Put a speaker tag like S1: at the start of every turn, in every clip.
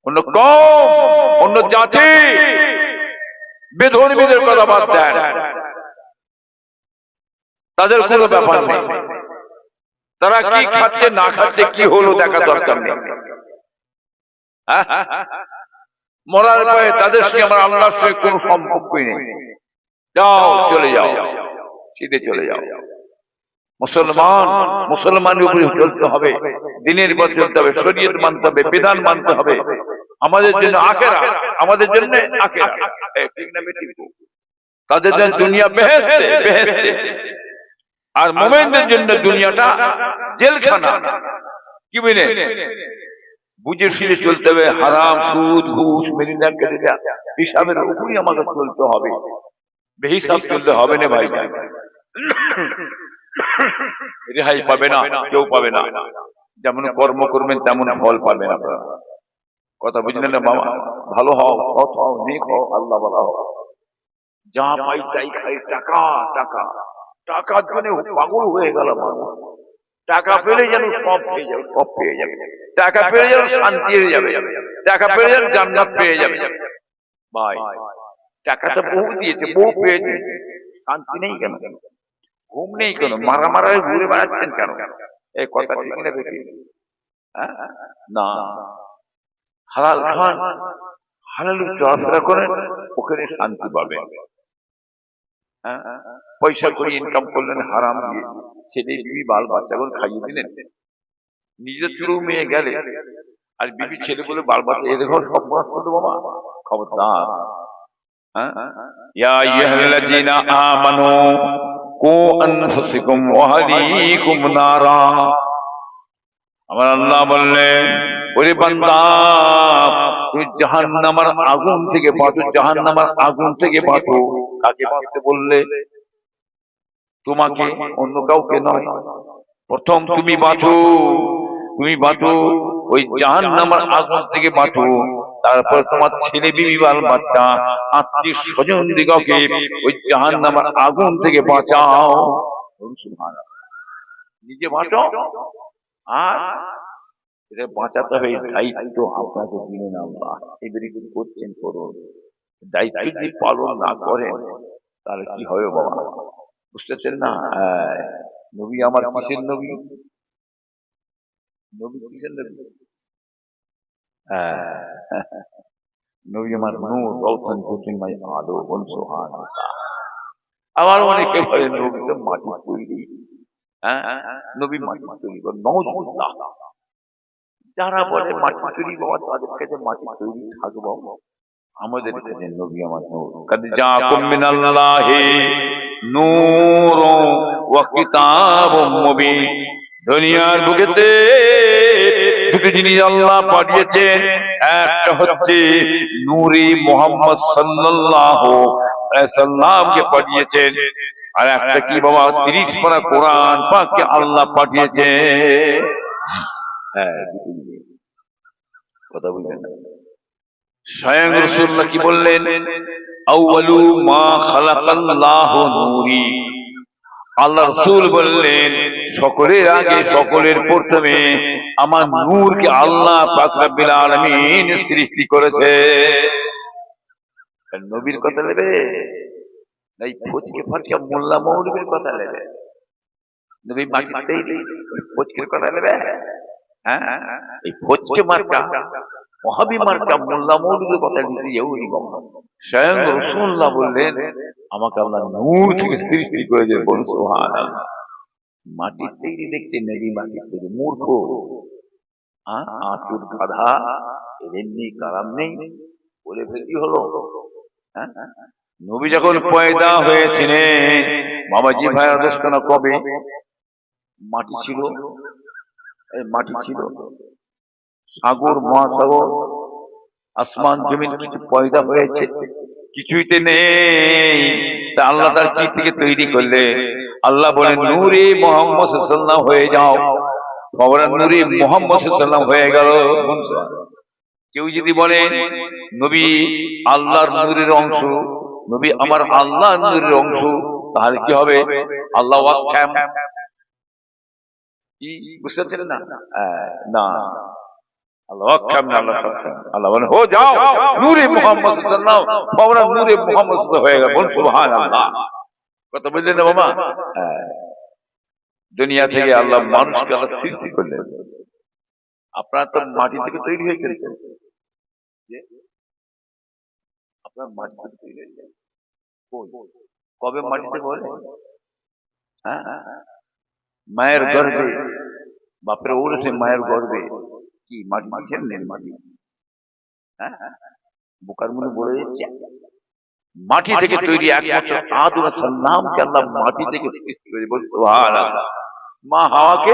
S1: অন্য কম, অন্য জাতি, বেধর্মীদের কথা বাদ দেন, তাদের কোনো ব্যাপার নেই। তারা কি খাচ্ছে না খাচ্ছে কি হলো দেখা দরকার নেই। মরার পরে তাদের সঙ্গে আমার আল্লাহর সঙ্গে কোনো সম্পর্কই নেই। যাও, চলে যাও, সিধে চলে যাও। মুসলমান মুসলমানের উপরে চলতে হবে, দিনের পর চলতে হবে, শরীয়ত মানতে হবে, বিধান মানতে হবে। আমাদের জন্য আখেরা, আমাদের জন্য আখেরা, ঠিক না বেঠিক? তাদের জন্য দুনিয়া বেহেশতে, বেহেশতে, আর মুমিনদের জন্য দুনিয়াটা জেলখানা। কি বুঝলেন? বুঝে শুনে চলতে হবে। হারাম, সুদ, ঘুষ, মেরিনা, কেরিনা, হিসাবের উপরই আমাকে চলতে হবে, বেহিসাব চলতে হবে না ভাই। রেহাই পাবে না, কেউ পাবে না। যেমন কর্ম করবেন তেমন ফল পাবেন আপনারা। কথা বুঝলেন না বাবা? ভালো হও, সৎ হও, নেক হও, আল্লাহ বলা হও। যা পাই তাই খাই, টাকা টাকা টাকার জন্য পাগল হয়ে গেল মানুষ। টাকা পেলে যেন সব পেয়ে যাবে, সব পেয়ে যাবে। টাকা পেয়ে যেন শান্তি হয়ে যাবে, টাকা পেয়ে যেন জান্নাত পেয়ে যাবে। ভাই, টাকা তো বহু দিয়েছে, বহু পেয়েছে, শান্তি নেই কেন? ঘুম নেই কেন? মারা হয়ে ঘুরে বেড়াচ্ছেন কেন? এই কথা ঠিক না বেশি? না, হালাল খান, হালাল চলাফেরা করেন, ওখানে শান্তি পাবে। পয়সা করে ইনকাম করলেন হারাম দিয়ে, ছেলে বিবি বাল বাচ্চাগুলো খাইয়ে দিলেন, নিজের চুরু মেয়ে গেলে, আর বিবি ছেলে বলে বাল বাচ্চা এদের ঘর সব বরাস করে দেবো। বাবা খবরদার। ইয়া আইয়ুহাল্লাযীনা আমানু কু আনফুসাকুম ওয়া আহলিকুম নারা। আমার আল্লাহ বললেন, ওরে বান্দা, তুমি জাহান্নামের আগুন থেকে বাঁচো, জাহান্নামের আগুন থেকে বাঁচো। কাকে বাঁচতে বললে? তোমাকে, অন্য কাউকে নয়। প্রথম তুমি বাঁচো, তুমি বাঁচো ওই জাহান্নামের আগুন থেকে বাঁচো। তারপর তোমার ছেলে বিবি বাল বাচ্চা আত্মীয় স্বজন দিগকে ওই জাহান্নামের আগুন থেকে বাঁচাও। নিজে বাঁচো, আর এটা বাঁচাতে হবে, দায়িত্ব আপনাকে দিলেন আল্লাহ। এবারে কি করছেন করুন, দায়িত্ব যদি পালন না করেন তাহলে কি হবে বাবা? বুঝতেছেন না? নবী আমার কিসের নবী? নবী কিসের নবী? নবী আমার নূর, রওশন, জ্যোতির্ময় আলো, সুবহানাল্লাহ। আবার অনেকে বলে নবী তো মাটির তৈরি। নবী মাটির তৈরি, নাউজুবিল্লাহ। যারা বলে মাটির তৈরি বাবা, তাদের কাছে মাটির তৈরি থাকবো, আমাদের কাছে নবী আমার নূর। কাদ জাকুম মিনাল্লাহি নূরুন ওয়া কিতাবুম মুবিন। দুনিয়ার বুকেতে দুটো জিনিস আল্লাহ পাঠিয়েছেন, একটা হচ্ছে নূরে মুহাম্মদ সাল্লাল্লাহু আলাইহি সাল্লামকে পাঠিয়েছেন, আর একটা কি বাবা, 30 পারা কোরআন পাককে আল্লাহ পাঠিয়েছেন। কথা বলবেন না। স্বয়ং রাসূলুল্লাহ কি বললেন? আউয়ালু মা খালাকাল্লাহু নূরি। আল্লাহ রাসূল বললেন, সকলের আগে, সকলের প্রথমে আমার নূরকে আল্লাহ পাক রব্বুল আলামিন সৃষ্টি করেছে। নবীর কথা নেবে, এই ফুচকে ফাচকে মোল্লা মৌলবীর কথা নেবে? নবী মাটিতেই ফুচকের কথা নেবে? এই ফুচকে মার্কা, ওয়াহাবি মার্কা, মোল্লা মৌলবীর কথা দিতে যেওই বাবা। স্বয়ং রাসূলুল্লাহ বললেন, আমাকে আল্লাহ নূর থেকে সৃষ্টি করেছে। বলুন সুবহানাল্লাহ। মাটির তৈরি দেখছে নবী, মাটির তৈরি। মূর্খ, আতুর গাধা, এমনি কারাম নেই বলে ফেলতে হলো। নবী যখন পয়দা হয়েছিলেন বাবাজি ভাইয়া দোস্তানা, কবে মাটি ছিল? এই মাটি ছিল, সাগর মহাসাগর আসমান জমিন কিছু পয়দা হয়েছে? কিছুইতে নেই। তা আল্লাহ তার কি থেকে তৈরি করলে? আল্লাহ বলেন নূরে মুহাম্মদ সাল্লাল্লাহু হয়ে যাও। খবরের নূরে মুহাম্মদ সাল্লাল্লাহু হয়ে গেল। কেউ যদি বলে নবী আল্লাহর নূরের অংশ, নবী আমার আল্লাহর নূরের অংশ, তাহলে কি হবে? আল্লাহ ওয়াক্কাম কি বুঝতে পারছেন না? না, আল্লাহ কেমন আল্লাহ আল্লাহ বলেন হো যাও নূরে মুহাম্মদ সাল্লাল্লাহু তোমরা নূরে মুহাম্মদ হয়ে গেল বল সুবহানাল্লাহ। কথা বুঝলেন না বাবা? দুনিয়া থেকে আল্লাহ মানুষকে আল্লাহ সৃষ্টি করলেন। আপনারা তো মাটি থেকে তৈরি হয়ে গেছেন, আপনার মাটি থেকে তৈরি হয়ে গেছেন। কবে মাটিতে বলে? হ্যাঁ, মায়ের গর্ভে, বাপের ওরসে মায়ের গর্ভে কি মাটি দিচ্ছেন নেই মাটি? হ্যাঁ, বোকার মনে বলে যাচ্ছে মাটি থেকে তৈরি। একমাত্র আদম সাল্লামকে আল্লাহ মাটি থেকে সৃষ্টি করে বল সুবহানাল্লাহ। মা হাওয়াকে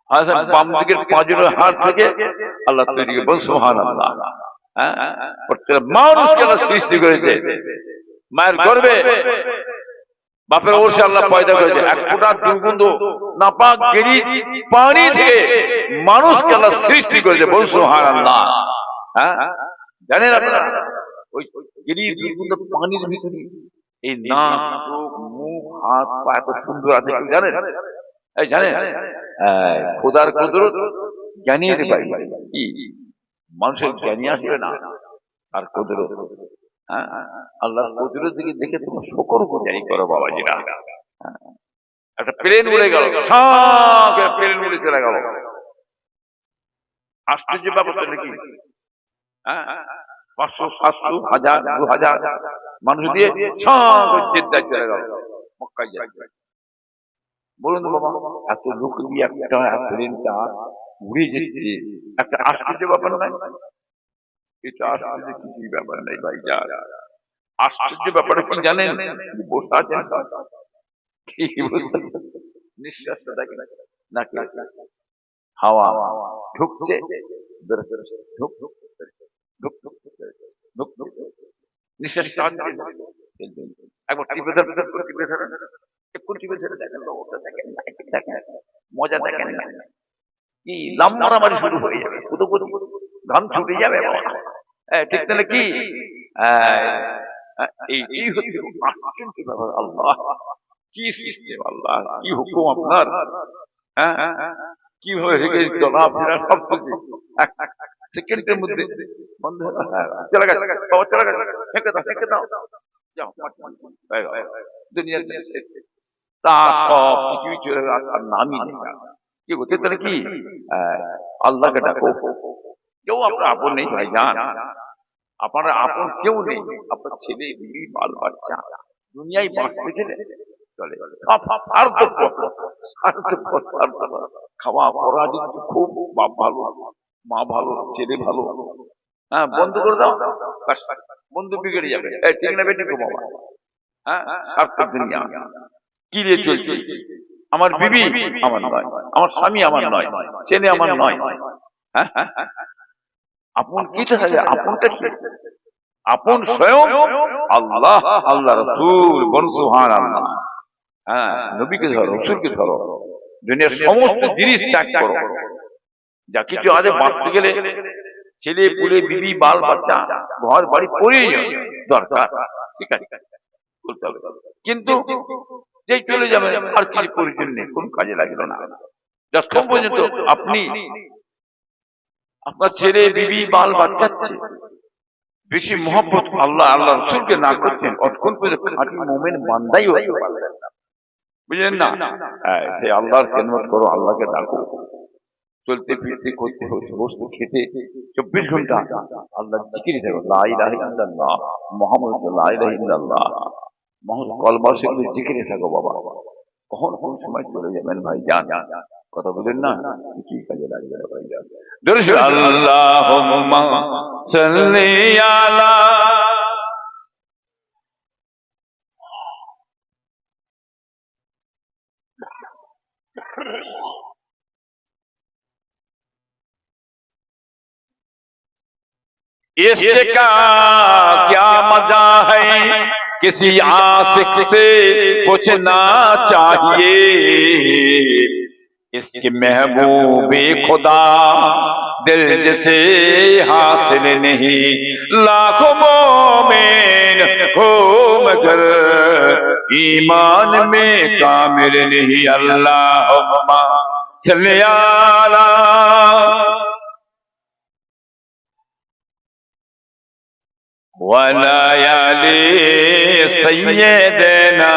S1: হাসান বাম দিকের পাঁজরের হাড় থেকে আল্লাহ তৈরি করে বল সুবহানাল্লাহ। হ্যাঁ, মানুষকে আল্লাহ সৃষ্টি করেছে মায়ের গর্ভে, বাপের ওরসে আল্লাহ পয়দা করেছে। এক ফোঁটা দুর্গন্ধ নাপাক গেরি পানি থেকে মানুষকে আল্লাহ সৃষ্টি করেছে বল সুবহানাল্লাহ। হ্যাঁ, জানেন আপনারা ওই গেরির দুর্গন্ধ পানির ভিতরে এই নাক, চোখ, মুখ, হাত, পা এত সুন্দর আছে কি জানেন? এই জানেন খোদার কুদরত জ্ঞানীর বাড়ি। কি মানুষের জ্ঞানী আসবে না আর কুদরত? হ্যাঁ, আল্লাহর কুদরত দিকে দেখে তুমি শুকর গুজারি করো বাবাজিরা। একটা প্লেন উড়ে গেল, প্লেন উড়ে চলে গেল, আশ্চর্য ব্যাপার নাকি? হ্যাঁ, 500, 700, 1000, 2000 মানুষ দিয়ে জেদ্দায় চলে গেল, মক্কায় যায়। বলুন তো বাবা, এত লোক দিয়ে একটা প্লেনটা উড়ে যাচ্ছে, একটা আশ্চর্য ব্যাপার নাই? এটা আশ্চর্য কিছুই ব্যাপার নাই ভাই। যা আশ্চর্য ব্যাপারে কি জানেন? বসে আছেন, নিঃশ্বাসটা দেখেন নাকি হাওয়া ঢুকছে, নিঃশ্বাস একবার টিপে ধরেন, একটু টিপে ধরে দেখেন, মজা দেখেন কি লাম মারামারি শুরু হয়ে যাবে, ঘাম ছুটে যাবে। ঠিক তাহলে কি এই হচ্ছে আশ্চর্য ব্যাপার। আল্লাহ কি সিস্টেম, আল্লাহ কি হুকুম আপনার। হ্যাঁ, কিভাবে চলাফেরা সব কিছু সেকেন্ডের মধ্যে বন্ধ চলে গেছে, চলে গেছে, ফেঁকে দাও, ফেঁকে দাও, যাও দুনিয়ার তা সব পৃথিবী চলে গেল আর নামই নেই। কি বলতে তাহলে কি আল্লাহকে ডাকো। কেউ আপনার আপন নেই ভাই জান, আপনার আপন কেউ নেই। আপনার ছেলে, বিবি, বাল বাচ্চা দুনিয়ায় বাঁচতে গেলে চলে খাওয়া পড়া যদি খুব বাপ ভালো, মা ভালো, ছেলে ভালো, হ্যাঁ বন্ধ করে দাও, বন্ধু বিগড়ে যাবে। ঠিক না বেটি গো বাবা? হ্যাঁ, সার্থক দুনিয়া কি রে চলছে? আমার বিবি আমার নয়, আমার স্বামী আমার নয়, ছেলে আমার নয়। হ্যাঁ, আপন কি থাকে? আপনটা কি? আপন স্বয়ং আল্লাহ, আল্লাহ রাসূল বল সুবহানাল্লাহ। হ্যাঁ, নবীকে ধরো, রাসূলকে ধরো, দুনিয়ার সমস্ত জিনিস ত্যাগ করো। যা কিছু আছে বাঁচতে গেলে ছেলে পুলে, বিবি, বাল বাচ্চা, ঘর বাড়ি প্রয়োজন দরকার, ঠিক আছে বলতে হবে। কিন্তু যেই চলে যাবে আর কিছু প্রয়োজন নেই, কোন কাজে লাগলো না। যতক্ষণ পর্যন্ত আপনি আপনার ছেলে, বিবি, বাল বাচ্চার বেশি মহব্বত আল্লাহ, আল্লাহ রাসূলকে না করছেন, অতক্ষণ পর্যন্ত খাঁটি মুমিন বান্দাই হতে পারবেন না, বুঝলেন না? সে আল্লাহর খেদমত করো, আল্লাহকে ডাকো, চলতে ফিরতে করতে বসতে খেতে 24 ঘন্টা আল্লাহর জিকিরে থাকো। লা ইলাহা ইল্লাল্লাহ মুহাম্মাদুর লা ইলাহা ইল্লাল্লাহ মুহাম্মদ কলমা শিখে জিকিরে থাকো বাবা। কখন কোন সময় চলে যাবেন ভাই জান, কথা বলেন না, কি কাজে লাগবে ভাই জান। দরুদ আল্লাহুম্মা সাল্লি আলা इश्क का क्या मजा है, किसी आशिक से पूछना चाहिए। इसके महबूबे खुदा दिल से हासिल नहीं, लाखों मोमिन हो मगर ईमान में कामिल नहीं। अल्लाहुम्मा सल्ली अला ওয়ালায়ালি সাইয়্যিদিনা।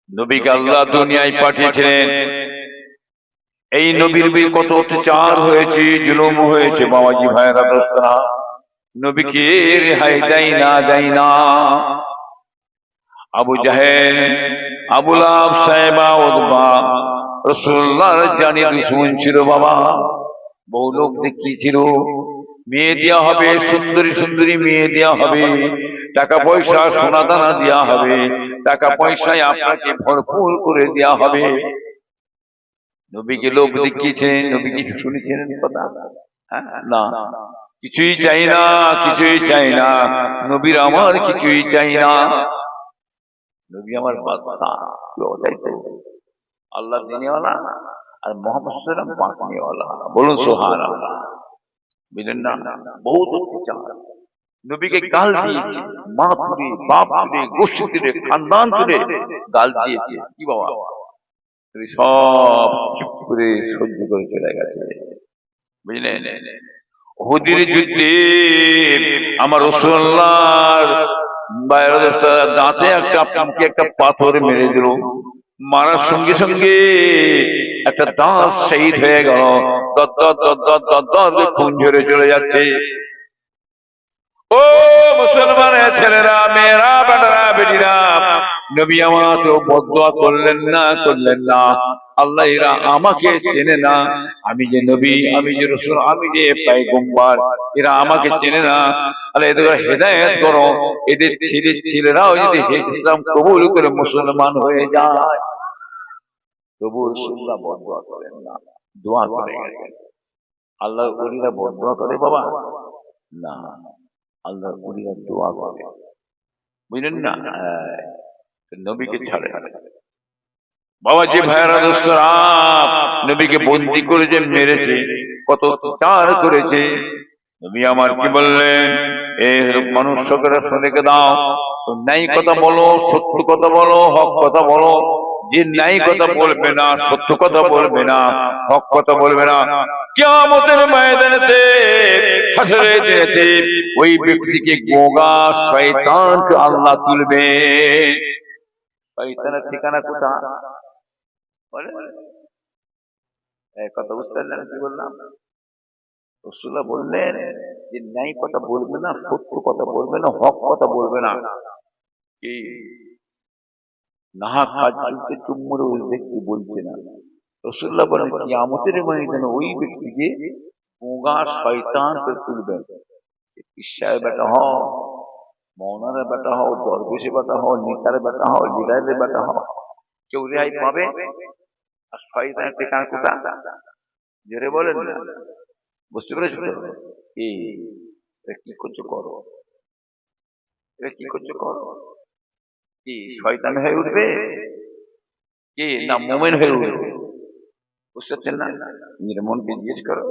S1: নবীকে আল্লাহ দুনিয়ায় পাঠিয়েছিলেন। এই নবীর উপর কত অত্যাচার হয়েছে, জুলুম হয়েছে বাবাজি ভাইরা দোস্তরা, নবীকে রেহাই দেয় না। আবু জাহেল, আবু লাহাব, সাইবা, উতবা রাসূলুল্লাহর জানি দুশমন ছিল বাবা। বহু লোক দেখিয়েছিল মেয়ে দেওয়া হবে, সুন্দরী সুন্দরী মেয়ে দেওয়া হবে, টাকা পয়সা সোনা দানা দেওয়া হবে, টাকা পয়সায় আপনাকে ভরপুর করে দেওয়া হবে। নবীকে লোক দেখিয়েছেন, নবী কিছু শুনেছেন কথা? না, কিছুই চাই না, কিছুই চাই না। নবীর আমার কিছুই চাই না। নবী আমার বাদশা, আল্লাহ দিনেওয়ালা আর মুহাম্মদ সাল্লাল্লাহু আলাইহি ওয়াসাল্লাম পাক নিয়েওয়ালা। বলুন সুবহানাল্লাহ। বুঝলেন না? বহুত অত্যাচার। নবীকে গাল দিয়েছে, মা তুলে, বাপ তুলে, গোষ্ঠী তুলে, খানদান তুলে গাল দিয়েছে। কি বাবা, সব চুপ করে সহ্য করে চলে গেছে। বুঝলেন? উহুদের যুদ্ধে আমার রাসূলুল্লাহর দাঁতে একটা পাথর মেরে দিল। মারার সঙ্গে সঙ্গে একটা দাঁত শহীদ হয়ে গেল। খুন ঝরে চলে যাচ্ছে। ও মুসলমানের ছেলেরা, মেয়েরা, বেটারা, বেটিরা, নবী আমাকে বদদুয়া করলেন না। আল্লাহ এরা আমাকে চেনে না, আমি যে নবী, আমি যে রাসূল, আমি যে পয়গম্বর, এরা আমাকে চেনে না। আল্লাহ এদের হেদায়েত করো। এদের ছেলেরাও যদি ইসলাম কবুল করে মুসলমান হয়ে যায়। তবু রাসূলুল্লাহ বদদুয়া করেন না, দোয়া করে গেছেন। আল্লাহর ওলিরা বদদুয়া করে বাবা? না, আল্লাহর ওলিরা দোয়া করে। বুঝলেন না? নবীকে ছাড়ে বাবাজি ভাইরা দোস্তরা, নবীকে বন্দী করে যে মেরেছে, কত অত্যাচার করেছে। নবী আমার কি বললেন? মানুষ সকলে শুনে দাও, ন্যায় কথা বলো, সত্য কথা বলো, হক কথা বলো। যে ন্যায় কথা বলবে না, সত্য কথা বলবে না, হক কথা বলবে না, কিয়ামতের ময়দানেতে, হাসরের দিনেতে ওই ব্যক্তিকে গোগা শয়তানকে আল্লাহ তুলবে। শয়তানের ঠিকানা কোথায়? কথা বুঝতে পারলেন কি বললাম? রাসূলুল্লাহ বললেন যে ন্যায় কথা বলবে না, সত্য কথা বলবে না, হক কথা বলবে না। কি নাহা কাজ চলছে, চুম্বরে ওই ব্যক্তি বলছে না। রাসূলুল্লাহ বলেন কিয়ামতের ময়দানে ওই ব্যক্তিকে গোগা শয়তান করে তুলবেন। ঈশ্বরের বেটা হও, মৌলানার বেটা হও, দরবেশের বেটা হও, নেতার বেটা হও, লিডারের বেটা হও, কেউ রেহাই পাবে? আর শয়তানের ঠিকানা কোথায়? জোরে বলেন না। বুঝতে পেরেছো? কি করছো করো, কি করছো করো। কি শয়তান হয়ে উঠবে কি না মুমিন হয়ে উঠবে? বুঝতে পারছেন না? নিজের মনকে জিজ্ঞেস করো,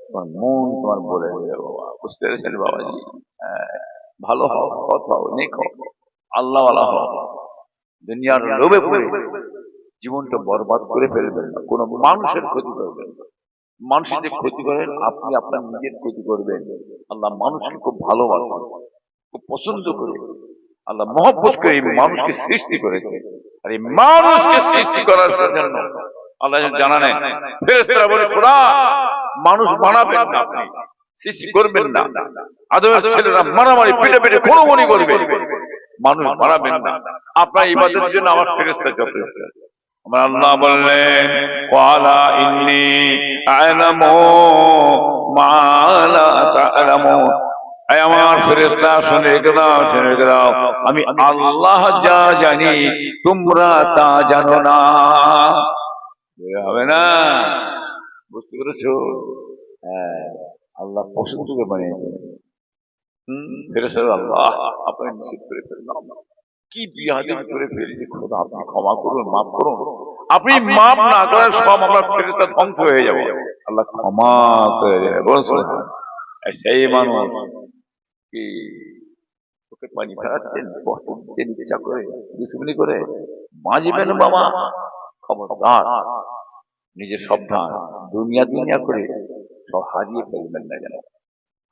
S1: তোমার মন তোমার বলে দেবে বাবা। বুঝতে পেরেছেন বাবাজি? ভালো হও, সৎ হও, নেক হও, আল্লাহওয়ালা হও। দুনিয়ার লোভে পড়ে জীবনটা বরবাদ করে ফেলবেন না। কোন মানুষের ক্ষতি করবেন না। মানুষের যে ক্ষতি করেন, আপনি আপনার নিজের ক্ষতি করবেন। আল্লাহ মানুষকে খুব ভালোবাসেন, খুব পছন্দ করে। আল্লাহ মহব্বত করে মানুষকে সৃষ্টি করেছে। আর এই মানুষকে সৃষ্টি করার জন্য আল্লাহ জানালেন, ফেরেশতারা বলে খোদা মানুষ বানাবেন না, আপনি সৃষ্টি করবেন না। আদমের ছেলেরা মারামারি, পিটাপিটি, খুনোখুনি করবে, মানুষ বানাবেন না। আপনার ইবাদতের জন্য আমার ফেরেশতা যথেষ্ট। আমার আল্লাহ বললেন ওয়ালা ইন্নী আ'লামু মা লা তা'লামুন। আমার ফেরেশতা শুনে দাও, আমি আল্লাহ যা জানি তোমরা তা জানো না। হবে না? বুঝতে পেরেছো? হ্যাঁ, আল্লাহ পছন্দ করে বানিয়েছেন। ফেরেশতারা আল্লাহ আপনি নিষেধ করে ফেললাম, কি বিয়াদব করে ফেলেছি, খোদা আপনি ক্ষমা করুন, মাফ করুন। আপনি মাফ না করার সব আমার ফেরেশতা ধ্বংস হয়ে যাবে। আল্লাহ ক্ষমা করে দেবে। বলছেন সেই মানুষ কি চোখে পানি ফেরাচ্ছেন, কষ্ট দিতে ইচ্ছা করে, দুশ্মনী করে, বাঁচবেন বাবা। খবরদার, নিজের সাবধান। দুনিয়া করে সব হারিয়ে ফেলবেন না যেন,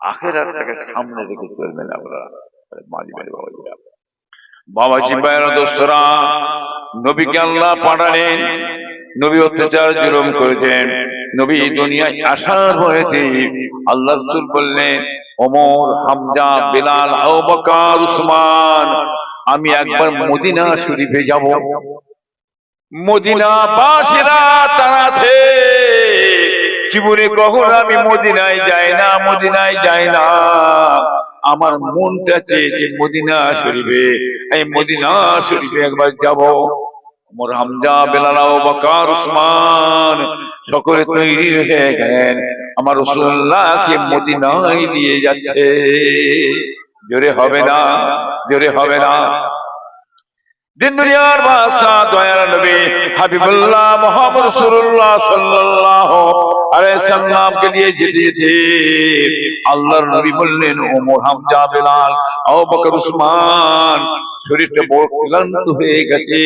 S1: আখেরাতটাকে সামনে রেখে চলবেন আপনারা। মাঝি ভাই বাবাজিরা, বাবাজি ভাইয়েরা দোস্তরা, নবীকে আল্লাহ পাঠালেন, নবী অত্যাচার জুলুম করেছেন, নবী দুনিয়ায় আসার পরেতে আল্লাহ রাসূল বললেন, ওমর, হামজা, বেলাল, আবু বকর, উসমান, আমি একবার মদিনা শরীফে যাব। মদিনা বাসীরা তারা আছে, জীবনে কখনো আমি মদিনায় যাই না, মদিনায় যাই না। আমার মনটা চেয়েছে মদিনা শরীফে, এই মদিনা শরীফে একবার যাব। ওমর, হামজা, বেলাল, আবু বকর, উসমান সকলে তৈরি হয়ে গেলেন, আমার রাসূলুল্লাহকে মদিনায় নিয়ে যাচ্ছে। জোরে হবে না, জোরে হবে না। দিন দুনিয়ার বাদশা দয়ার নবী হাবিবুল্লাহ মুহাম্মদ রাসূলুল্লাহ সাল্লাল্লাহু আলাইহি সাল্লামকে নিয়ে যেতে যেতে আল্লাহর নবী বললেন, ওমর, হামজা, বেলাল, আবু বকর, উসমান, শরীরটা বড় ক্লান্ত হয়ে গেছে,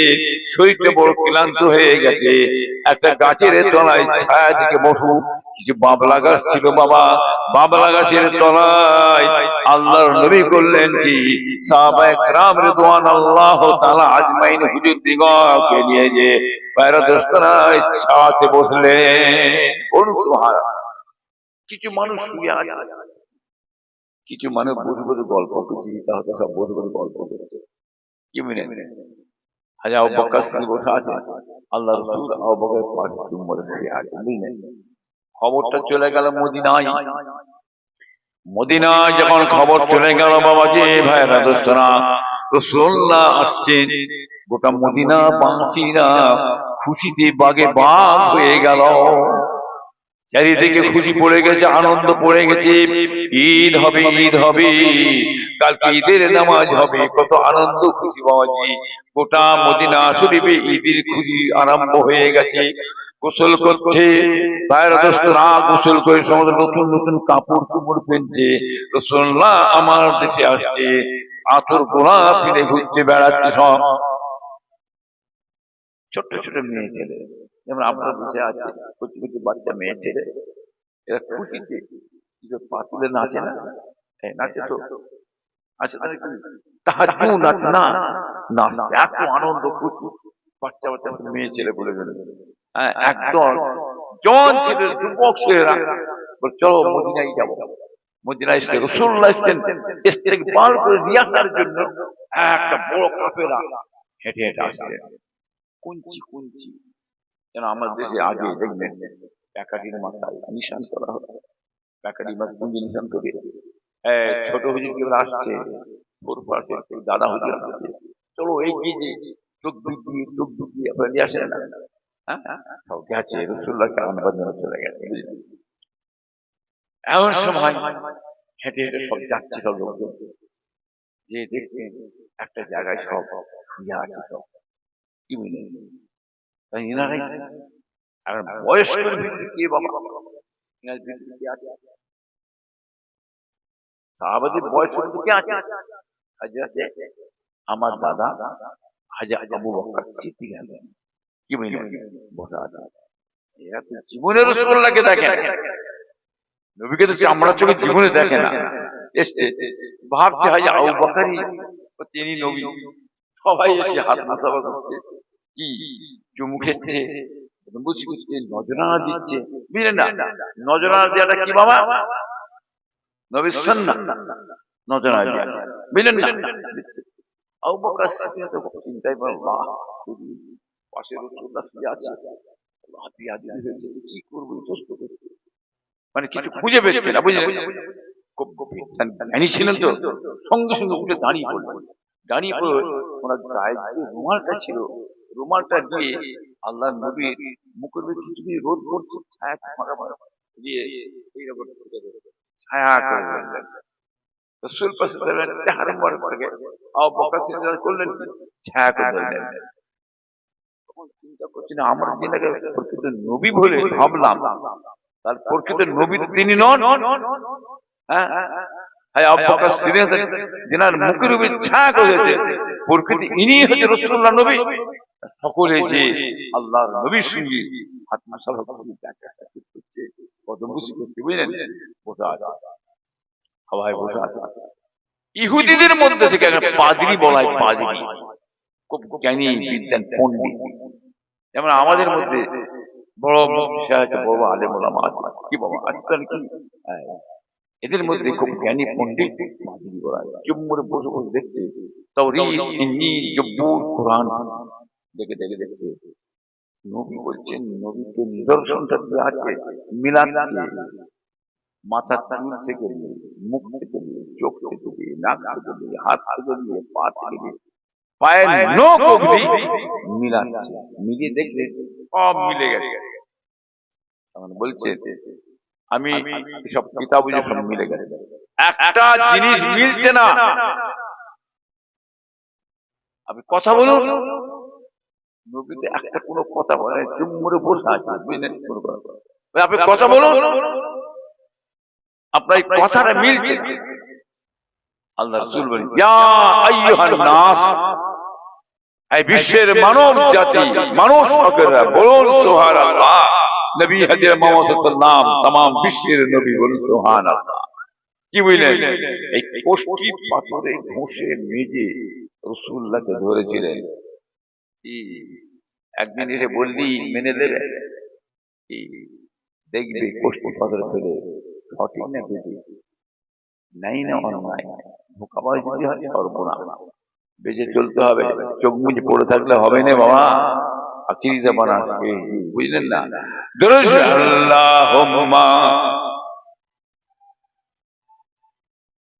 S1: শরীরটা বড় ক্লান্ত হয়ে গেছে, একটা গাছের তলায় ছায়া দিকে বসু। কিছু বাবলা গাছ ছিল বাবা, বাবলা গাছের তলায় আল্লাহর নবী করলেন কি, সাহাবায়ে কেরাম রিদওয়ানুল্লাহ তাআলা আজমাইন হুজুর দিগকে নিয়ে যে পায়রা দোস্তরা ছায়াতে বসলেন। বলুন সুবহানাল্লাহ। কিছু মানুষ শুয়ে আছে, কিছু মানুষ বসে বসে গল্প করছে, তাহলে সব বসে বসে গল্প করছে। কি মনে হাজা আবু বকর সিদ্দিক বসে আছে, আল্লাহর রাসূল আবু বকরের পাশে উম্মত শুয়ে আছে। খবরটা চলে গেল মদিনায়। মদিনায় যখন খবর চলে গেল বাবাজি ভাইরা দোস্তরা, রাসূলুল্লাহ আসছেন, গোটা মদিনা বাসীরা খুশিতে বাগে বাগ হয়ে গেল। চারিদিকে খুশি পড়ে গেছে, আনন্দ পড়ে গেছে। ঈদ হবে, ঈদ হবে, কালকে ঈদের নামাজ হবে, কত আনন্দ খুশি বাবাজি। গোটা মদিনা শরীফে ঈদের খুশি আরম্ভ হয়ে গেছে। গোসল করছে ভাইরা দোস্তরা, গোসল করে সমস্ত নতুন নতুন কাপড় চোপড় পেনছে। রাসূলুল্লাহ আমার দেশে আসছে, আতর গোলাপ ফিরে ঘুরছে, বেড়াচ্ছে। সব ছোট্ট ছোট মেয়ে ছেলে, যেমন আপনার দেশে আছে কচি কচি বাচ্চা মেয়ে ছেলে, এরা খুশিতে পাতুলে নাচে না, নাচে তো আচ্ছা, তাহাজ্জুদ নাচে না, নাচতে এত আনন্দ খুশি, বাচ্চা বাচ্চা মেয়ে ছেলে বলে গেল, একদম জওয়ান ছেলে, যুবক ছেলেরা চলো মদিনায় যাবো। মদিনায় এসে রাসূলুল্লাহ এসেছেন ইস্তেকবাল করে নিয়ে আসার জন্য, একটা বড় কাফেলা হেঁটে হেঁটে আসছে। কুঞ্চি কুঞ্চি, যেন আমাদের দেশে আগে দেখবেন প্যাকাটির মাথায় নিশান করা হতো, প্যাকাটি মাথায় কুঞ্জি নিশান করে ছোট হুজুর কেউ আসছে, দাদা হুজুর আসছে, চলো এগিয়ে যে চোখ ডুবিয়ে চোখ ডুবিয়ে আপনারা নিয়ে আসেন না, সব গেছে রাসূলুল্লাহকে আনবার জন্য চলে গেছে। এমন সময় হেঁটে হেঁটে সব যাচ্ছে, সব লোকজন যে দেখছেন একটা জায়গায় সব ইয়া আছে, সব কি বুঝলেন, তাই এনারাই আর বয়স্ক কে বাবা, এনার ভিতরে কে আছে, সাহাবাদের বয়স্ক কে আছে, হযরত আমার দাদা হযরত আবু বকর সিদ্দিক, কি বুঝলেন, বসা আছে। এরা তো জীবনে রাসূলুল্লাহকে দেখে, নবীকে তো চামড়া চোখে জীবনে দেখে না, এসছে ভাবছে হয় আবু বকরই তিনি নবী। সবাই এসে হাত মুসাফা করছে, কি চুমু খেচ্ছে, বুঝি বুঝি নজরানা দিচ্ছে, বুঝলেন না, নজরানা দেওয়াটা কি বাবা, নবীর সুন্নাহ, নজরানা দেওয়া, বুঝলেন না, দিচ্ছে। আবু বকর সিদ্দিক তো চিন্তাই করে, আল্লাহ পাশে রাসূলুল্লাহ শুয়ে আছে, আল্লাহ বিয়াদি হয়েছে, কি করবো, কষ্ট করছে, মানে কিছু খুঁজে পেচ্ছে না, বুঝলেন। জ্ঞানী ছিলেন তো, সঙ্গে সঙ্গে উঠে দাঁড়িয়ে পড়লেন, দাঁড়িয়ে পড়ে ওনার গায়ে যে রুমালটা ছিল, রুমালটা দিয়ে আল্লাহ নবীর মুখের কিছু রোদ পড়ছে, ছায়া দিয়ে এইরকম ছায়া করে দিলেন। রাসূল পাশে চেহারা মনে পড়ে গেল, আবু বকর সিদ্দিক করলেন ছায়া করে দিলেন। তখন চিন্তা করছি না, আমরা যিনাকে প্রকৃত নবী বলে ভাবলাম, তার প্রকৃত নবী তিনি নন। আবু বকর সিদ্দিক যিনার মুখের উপর ছায়া করেছে, প্রকৃতি ইনি হচ্ছে রাসূলুল্লাহ নবী। সকলে যে আল্লাহর নবীর সঙ্গে হাত মুসাফা করে দেখা সাক্ষাৎ করছে, কত বুঝি করছে বুঝলেন, বোঝা আছে সবাই বোঝা আছে। ইহুদিদের মধ্যে থেকে একটা পাদ্রী বলা হয়, পাদ্রী খুব জ্ঞানী বিদ্যান পণ্ডিত। যেমন আমাদের মধ্যে বড় মুফতি বড় আলেম ওলামা আছে, কি বাবা আছে তো নাকি? এদের মধ্যে খুব জ্ঞানী পণ্ডিত পাদ্রী বলা হয়। চুপ করে বসে বসে দেখছে তাওরীত, ইনজিল, জব্বুর, কোরআন দেখে দেখে দেখছে। নবী বলছেন, নবীকে নিদর্শনটা কি আছে মিলাচ্ছে, মাথার চুল থেকে নিয়ে, মুখ থেকে নিয়ে, চোখ থেকে দিয়ে, নাক থেকে দিয়ে, হাত থেকে দিয়ে, পা থেকে দিয়ে, পায়ের নখ অবধি মিলাচ্ছে। মিলিয়ে দেখলে সব মিলে গেছে। বলছে আমি এসব কিতাব সব মিলে গেছে, একটা জিনিস মিলছে না। আপনি কথা বলুন, নবীতে একটা কোনো কথা বলে চুপ করে বসে আছে, বুঝলেন? আপনি কথা বলুন, আপনার এই কথাটা মিলছে। আল্লাহ রাসূল বলেন, ইয়া আইয়ুহান নাস, এই বিশ্বের মানব জাতি, মানুষ সকলেরা বলুন সুবহানাল্লাহ। নবী হযরত মুহাম্মদ সাল্লাল্লাহু আলাইহি ওয়াসাল্লাম तमाम বিশ্বের নবী, বলুন সুবহানাল্লাহ। কি বুঝলেন? এই কষ্টি পাথরে ঘষে মেজে রাসূলুল্লাহকে ধরেছিলেন। একদিন এসে বললি মেনে দেবে? দেখবে কষ্টি পাথর ফেলে সঠিক না বেশি নাই না অন্যায়, ধোঁকাবাজ যদি হয় সর্বনাশ। বেঁচে চলতে হবে, চোখ মুজে পড়ে থাকলে হবে না বাবা, আখিরি জামান আসবে, বুঝলেন না? দরুদ আল্লাহুম্মা